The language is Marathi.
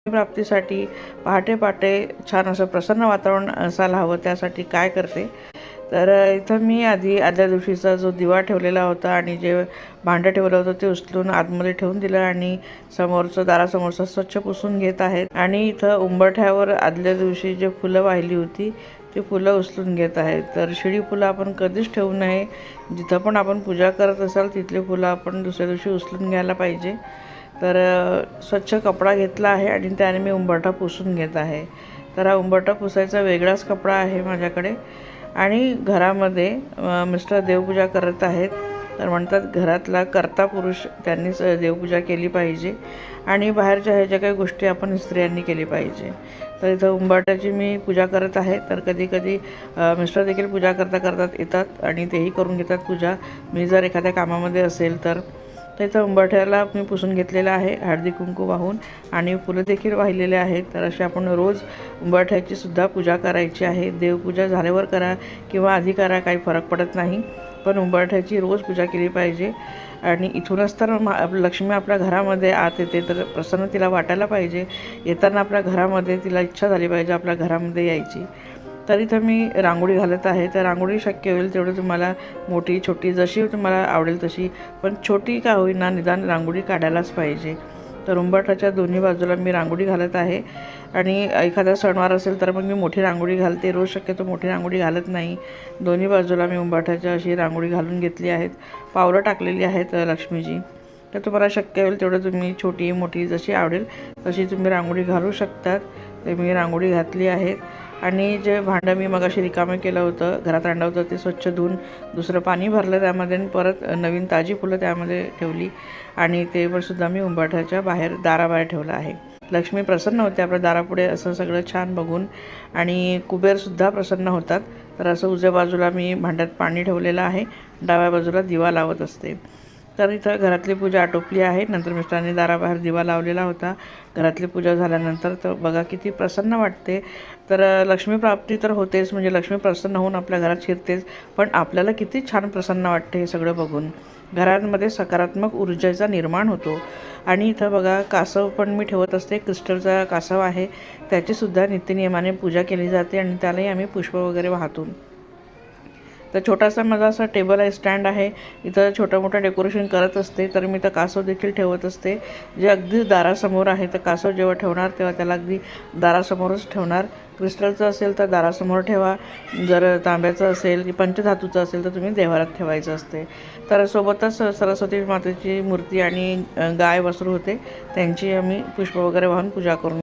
प्राप्तीसाठी पहाटे पहाटे छान असं प्रसन्न वातावरण असायला हवं, त्यासाठी काय करते तर इथं मी आदल्या दिवशीचा जो दिवा ठेवलेला होता आणि जे भांडं ठेवलं होतं ते उचलून आतमध्ये ठेवून दिलं आणि दारासमोरचं स्वच्छ पुसून घेत आहेत. आणि इथं उंबरठ्यावर आदल्या दिवशी जे फुलं वाहिली होती ते फुलं उचलून घेत आहेत. तर शिळी फुलं आपण कधीच ठेवू नये. जिथं पण आपण पूजा करत असाल तिथली फुलं आपण दुसऱ्या दिवशी उचलून घ्यायला पाहिजे. तर स्वच्छ कपडा घेतला आहे आणि त्याने मी उंबरठा पुसून घेत आहे. तर हा उंबरठा पुसायचा वेगळाच कपडा आहे माझ्याकडे. आणि घरामध्ये मिस्टर देवपूजा करत आहेत. तर म्हणतात घरातला कर्ता पुरुष त्यांनीच देवपूजा केली पाहिजे आणि बाहेरच्या ह्या ज्या काही गोष्टी आपण स्त्रियांनी केली पाहिजे. तर इथं उंबरठ्याची मी पूजा करत आहे. तर कधी कधी मिस्टर देखील पूजा करतात येतात आणि तेही करून घेतात पूजा. मी जर एखाद्या कामामध्ये असेल तर इथं उंबरठ्याला मी पुसून घेतलेलं आहे हळदी कुंकू वाहून आणि फुलं देखील वाहिलेले आहेत. तर अशी आपण रोज उंबरठ्याची सुद्धा पूजा करायची आहे. देवपूजा झाल्यावर करा किंवा आधी करा, काही फरक पडत नाही, पण उंबरठ्याची रोज पूजा केली पाहिजे. आणि इथूनच तर लक्ष्मी आपल्या घरामध्ये आत येते, तर प्रसन्न तिला वाटायला पाहिजे. येताना आपल्या घरामध्ये तिला इच्छा झाली पाहिजे आपल्या घरामध्ये यायची. तर इथं मी रांगोळी घालत आहे. तर रांगोळी शक्य होईल तेवढं तुम्हाला मोठी छोटी जशी तुम्हाला आवडेल तशी, पण छोटी का होईना निदान रांगोळी काढायलाच पाहिजे. तर उंबरठ्याच्या दोन्ही बाजूला मी रांगोळी घालत आहे. आणि एखादा सणवार असेल तर मग मी मोठी रांगोळी घालते. रोज शक्यतो मोठी रांगोळी घालत नाही. दोन्ही बाजूला मी उंबरठ्याच्या अशी रांगोळी घालून घेतली आहेत. पावलं टाकलेली आहेत लक्ष्मीची. तर तुम्हाला शक्य होईल तेवढं तुम्ही छोटी मोठी जशी आवडेल तशी तुम्ही रांगोळी घालू शकतात. तर मी रांगोळी घातली आहे. आणि जे भांडं मी मगाशी रिकामं केलं होतं, घरात आणलं होतं, ते स्वच्छ धुवून दुसरं पाणी भरलं त्यामध्ये आणि परत नवीन ताजी फुलं त्यामध्ये ठेवली आणि ते पण सुद्धा मी उंबरठ्याच्या दाराबाहेर ठेवलं आहे. लक्ष्मी प्रसन्न होते आपल्या दारापुढे असं सगळं छान बघून आणि कुबेरसुद्धा प्रसन्न होतात. तर असं उजव्या बाजूला मी भांड्यात पाणी ठेवलेलं आहे, डाव्या बाजूला दिवा लावत असते. तर इथं घरातली पूजा आटोपली आहे. नंतर मिस्टरांनी दाराबाहेर दिवा लावलेला होता. घरातली पूजा झाल्यानंतर तर बघा किती प्रसन्न वाटते. तर लक्ष्मी प्राप्ती तर होतेच, म्हणजे लक्ष्मी प्रसन्न होऊन आपल्या घरात शिरतेच, पण आपल्याला किती छान प्रसन्न वाटते हे सगळं बघून. घरांमध्ये सकारात्मक ऊर्जेचा निर्माण होतो. आणि इथं बघा कासव पण मी ठेवत असते. क्रिस्टलचा कासव आहे, त्याचीसुद्धा नित्यनियमाने पूजा केली जाते आणि त्यालाही आम्ही पुष्प वगैरे वाहतो. तर छोटासा माझा असा टेबल आहे, स्टँड आहे. इथं छोटं मोठं डेकोरेशन करत असते. तर मी तर कासव देखील ठेवत असते, जे अगदी दारासमोर आहे. तर कासव जेव्हा ठेवणार तेव्हा त्याला अगदी दारासमोरच ठेवणार. क्रिस्टलचं असेल तर दारासमोर ठेवा, जर तांब्याचं असेल की पंचधातूचं असेल तर तुम्ही देव्हाऱ्यात ठेवायचं असते. तर सोबतच सरस्वती मातेची मूर्ती आणि गाय वासरू होते, त्यांची आम्ही पुष्प वगैरे वाहून पूजा करून